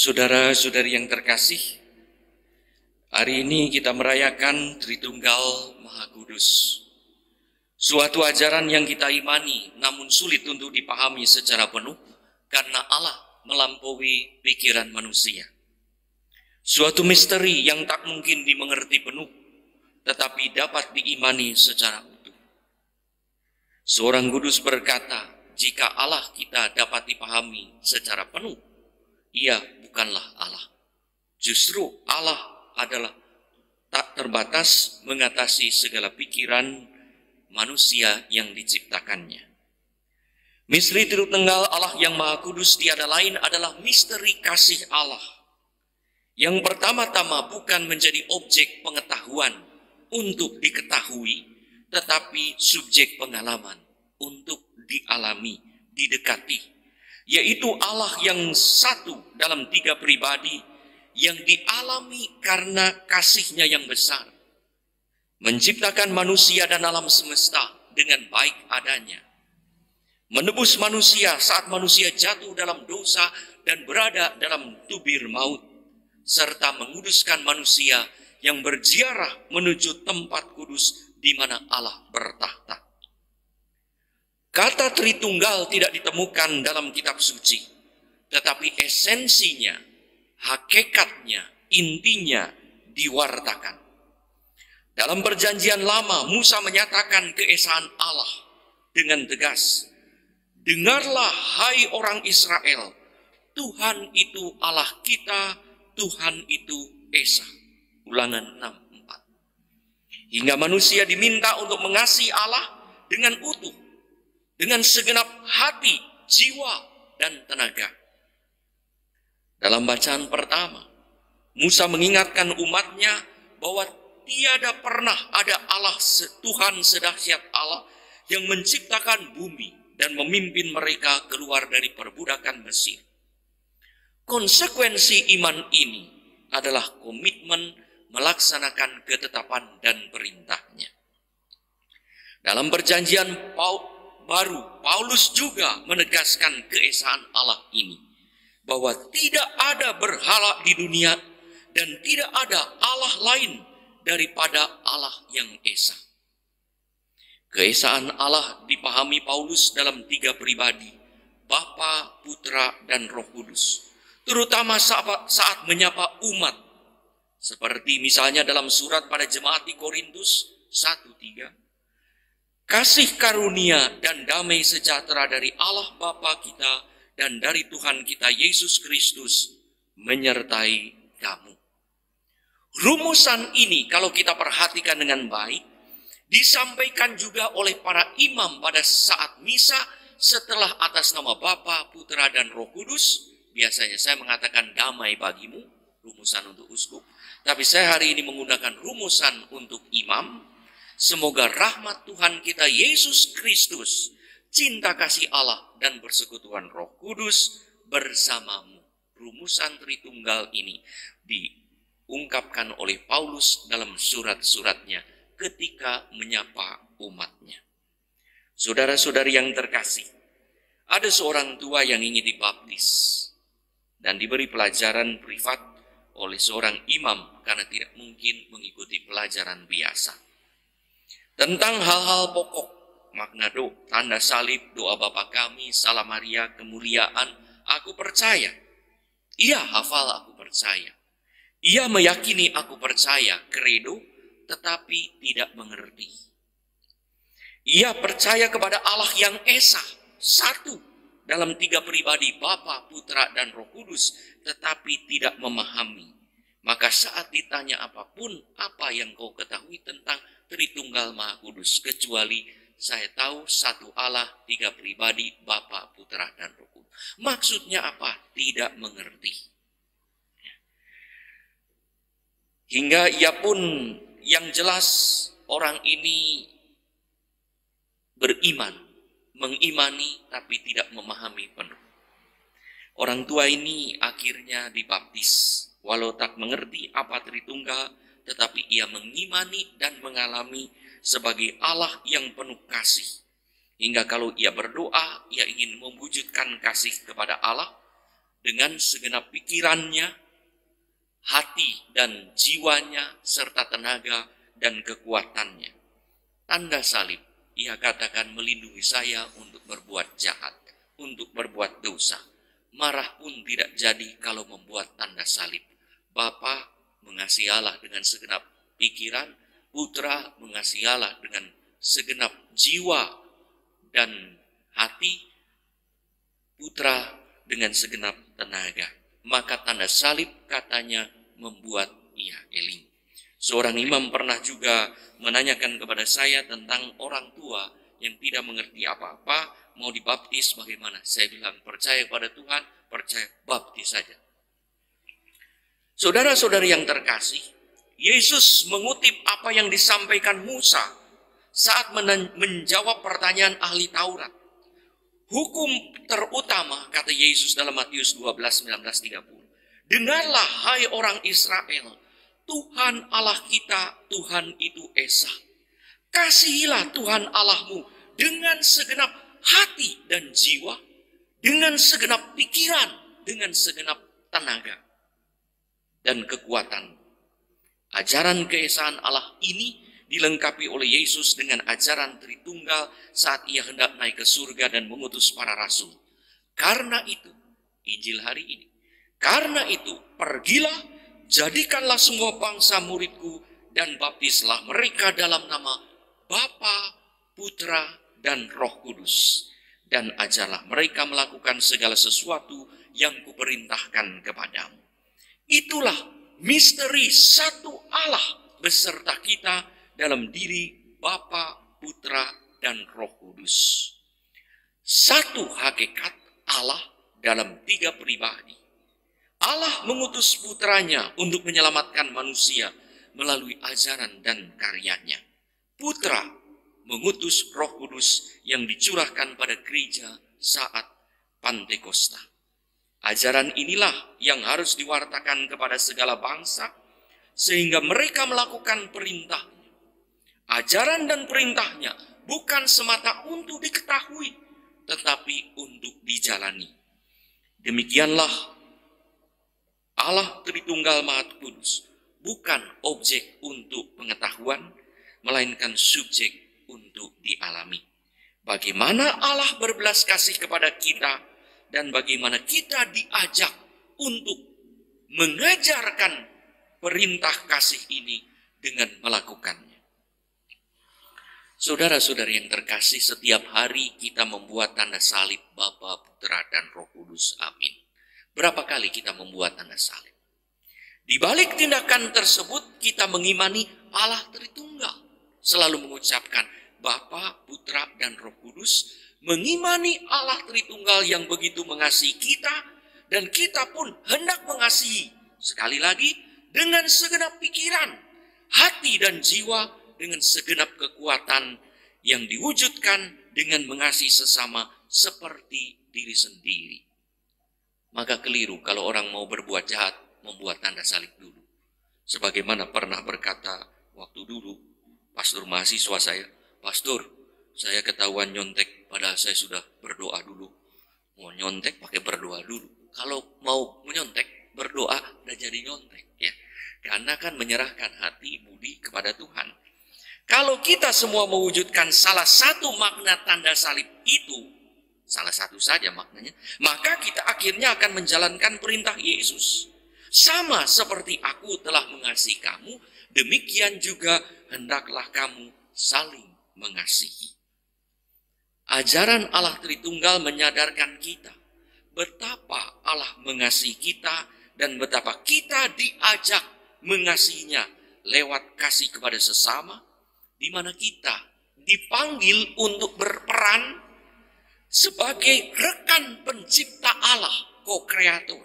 Saudara-saudari yang terkasih, hari ini kita merayakan Tritunggal Maha Kudus. Suatu ajaran yang kita imani namun sulit untuk dipahami secara penuh karena Allah melampaui pikiran manusia. Suatu misteri yang tak mungkin dimengerti penuh tetapi dapat diimani secara utuh. Seorang kudus berkata, jika Allah kita dapat dipahami secara penuh, Ia bukanlah Allah. Justru Allah adalah tak terbatas mengatasi segala pikiran manusia yang diciptakannya. Misteri Tritunggal Allah yang Maha Kudus tiada lain adalah misteri kasih Allah. Yang pertama-tama bukan menjadi objek pengetahuan untuk diketahui, tetapi subjek pengalaman untuk dialami, didekati, yaitu Allah yang satu dalam tiga pribadi yang dialami karena kasih-Nya yang besar, menciptakan manusia dan alam semesta dengan baik adanya, menebus manusia saat manusia jatuh dalam dosa dan berada dalam tubir maut, serta menguduskan manusia yang berziarah menuju tempat kudus di mana Allah bertahta. Kata Tritunggal tidak ditemukan dalam kitab suci, tetapi esensinya, hakikatnya, intinya diwartakan. Dalam Perjanjian Lama, Musa menyatakan keesaan Allah dengan tegas. Dengarlah hai orang Israel, Tuhan itu Allah kita, Tuhan itu Esa. Ulangan 6:4. Hingga manusia diminta untuk mengasihi Allah dengan utuh, dengan segenap hati, jiwa, dan tenaga. Dalam bacaan pertama, Musa mengingatkan umatnya bahwa tiada pernah ada Allah Tuhan sedahsyat Allah yang menciptakan bumi dan memimpin mereka keluar dari perbudakan Mesir. Konsekuensi iman ini adalah komitmen melaksanakan ketetapan dan perintah-Nya. Dalam Perjanjian Baru, Paulus juga menegaskan keesaan Allah ini, bahwa tidak ada berhala di dunia dan tidak ada Allah lain daripada Allah yang Esa. Keesaan Allah dipahami Paulus dalam tiga pribadi, Bapa, Putra, dan Roh Kudus, terutama saat menyapa umat, seperti misalnya dalam surat pada jemaat di Korintus 1:3. Kasih karunia dan damai sejahtera dari Allah Bapa kita dan dari Tuhan kita Yesus Kristus menyertai kamu. Rumusan ini kalau kita perhatikan dengan baik, disampaikan juga oleh para imam pada saat misa setelah atas nama Bapa, Putra, dan Roh Kudus. Biasanya saya mengatakan damai bagimu, rumusan untuk uskup. Tapi saya hari ini menggunakan rumusan untuk imam. Semoga rahmat Tuhan kita Yesus Kristus, cinta kasih Allah, dan persekutuan Roh Kudus bersamamu. Rumusan Tritunggal ini diungkapkan oleh Paulus dalam surat-suratnya ketika menyapa umatnya. Saudara-saudari yang terkasih, ada seorang tua yang ingin dibaptis dan diberi pelajaran privat oleh seorang imam karena tidak mungkin mengikuti pelajaran biasa. Tentang hal-hal pokok, makna doa, tanda salib, doa Bapa kami, salam Maria, kemuliaan, aku percaya. Ia hafal aku percaya. Ia meyakini aku percaya, kredo, tetapi tidak mengerti. Ia percaya kepada Allah yang Esa, satu dalam tiga pribadi, Bapa, Putra, dan Roh Kudus, tetapi tidak memahami. Maka saat ditanya apapun, apa yang kau ketahui tentang Tritunggal Maha Kudus, kecuali saya tahu satu Allah, tiga pribadi, Bapa, Putra, dan Roh Kudus. Maksudnya apa? Tidak mengerti. Hingga ia pun, yang jelas orang ini beriman, mengimani tapi tidak memahami penuh. Orang tua ini akhirnya dibaptis, walau tak mengerti apa Tritunggal, tetapi ia mengimani dan mengalami sebagai Allah yang penuh kasih. Hingga kalau ia berdoa, ia ingin mewujudkan kasih kepada Allah, dengan segenap pikirannya, hati dan jiwanya, serta tenaga dan kekuatannya. Tanda salib, ia katakan, melindungi saya untuk berbuat jahat, untuk berbuat dosa. Marah pun tidak jadi kalau membuat tanda salib. Bapa mengasihi Allah dengan segenap pikiran, Putra mengasihi Allah dengan segenap jiwa dan hati, Putra dengan segenap tenaga. Maka tanda salib katanya membuat ia eling. Seorang imam pernah juga menanyakan kepada saya tentang orang tua yang tidak mengerti apa-apa, mau dibaptis bagaimana? Saya bilang, percaya pada Tuhan, percaya, baptis saja. Saudara-saudari yang terkasih, Yesus mengutip apa yang disampaikan Musa saat menjawab pertanyaan ahli Taurat. Hukum terutama, kata Yesus dalam Matius 12:19-30. Dengarlah hai orang Israel, Tuhan Allah kita, Tuhan itu Esa. Kasihilah Tuhan Allahmu dengan segenap hati dan jiwa, dengan segenap pikiran, dengan segenap tenaga dan kekuatan. Ajaran keesaan Allah ini dilengkapi oleh Yesus dengan ajaran Tritunggal saat ia hendak naik ke surga dan mengutus para rasul. Karena itu, Injil hari ini, karena itu pergilah, jadikanlah semua bangsa muridku dan baptislah mereka dalam nama Bapa, Putra, dan Roh Kudus. Dan ajarlah mereka melakukan segala sesuatu yang kuperintahkan kepadamu. Itulah misteri satu Allah beserta kita dalam diri Bapa, Putra, dan Roh Kudus. Satu hakikat Allah dalam tiga pribadi. Allah mengutus putranya untuk menyelamatkan manusia melalui ajaran dan karyanya. Putra mengutus Roh Kudus yang dicurahkan pada gereja saat Pantekosta. Ajaran inilah yang harus diwartakan kepada segala bangsa sehingga mereka melakukan perintah. Ajaran dan perintahnya bukan semata untuk diketahui, tetapi untuk dijalani. Demikianlah Allah Tritunggal Maha Kudus, bukan objek untuk pengetahuan, melainkan subjek untuk dialami. Bagaimana Allah berbelas kasih kepada kita dan bagaimana kita diajak untuk mengajarkan perintah kasih ini dengan melakukannya. Saudara-saudari yang terkasih, setiap hari kita membuat tanda salib Bapa, Putra, dan Roh Kudus. Amin. Berapa kali kita membuat tanda salib? Di balik tindakan tersebut, kita mengimani Allah Tritunggal. Selalu mengucapkan Bapa, Putra, dan Roh Kudus. Mengimani Allah Tritunggal yang begitu mengasihi kita, dan kita pun hendak mengasihi. Sekali lagi, dengan segenap pikiran, hati, dan jiwa, dengan segenap kekuatan yang diwujudkan dengan mengasihi sesama seperti diri sendiri. Maka keliru kalau orang mau berbuat jahat, membuat tanda salib dulu. Sebagaimana pernah berkata waktu dulu, pastor mahasiswa saya, Pastor, saya ketahuan nyontek, padahal saya sudah berdoa dulu. Mau nyontek pakai berdoa dulu. Kalau mau menyontek, berdoa dan jadi nyontek. Ya. Karena kan menyerahkan hati budi kepada Tuhan. Kalau kita semua mewujudkan salah satu makna tanda salib itu, salah satu saja maknanya, maka kita akhirnya akan menjalankan perintah Yesus. Sama seperti aku telah mengasihi kamu, demikian juga hendaklah kamu saling mengasihi. Ajaran Allah Tritunggal menyadarkan kita betapa Allah mengasihi kita dan betapa kita diajak mengasihinya lewat kasih kepada sesama, di mana kita dipanggil untuk berperan sebagai rekan pencipta Allah, co-kreator.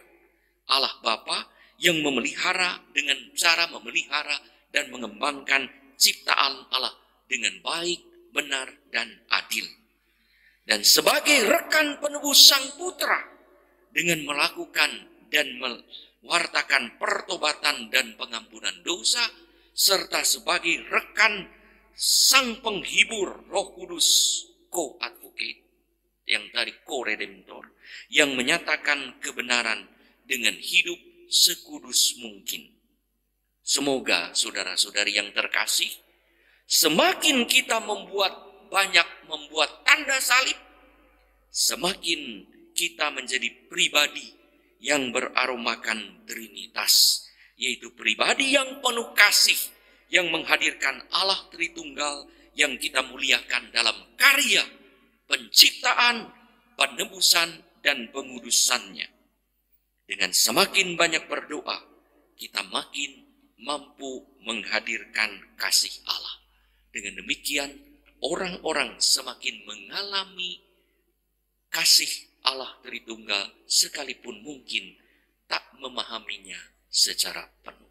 Allah Bapa yang memelihara dengan cara memelihara dan mengembangkan ciptaan Allah dengan baik, benar, dan adil. Dan sebagai rekan penebus Sang Putra dengan melakukan dan mewartakan pertobatan dan pengampunan dosa, serta sebagai rekan Sang Penghibur Roh Kudus, co-advocate, yang tadi koredentor, yang menyatakan kebenaran dengan hidup sekudus mungkin. Semoga saudara-saudari yang terkasih, semakin kita banyak membuat tanda salib, semakin kita menjadi pribadi yang beraromakan Trinitas, yaitu pribadi yang penuh kasih, yang menghadirkan Allah Tritunggal yang kita muliakan dalam karya penciptaan, penebusan, dan pengudusannya. Dengan semakin banyak berdoa, kita makin mampu menghadirkan kasih Allah. Dengan demikian, orang-orang semakin mengalami kasih Allah Tritunggal sekalipun mungkin tak memahaminya secara penuh.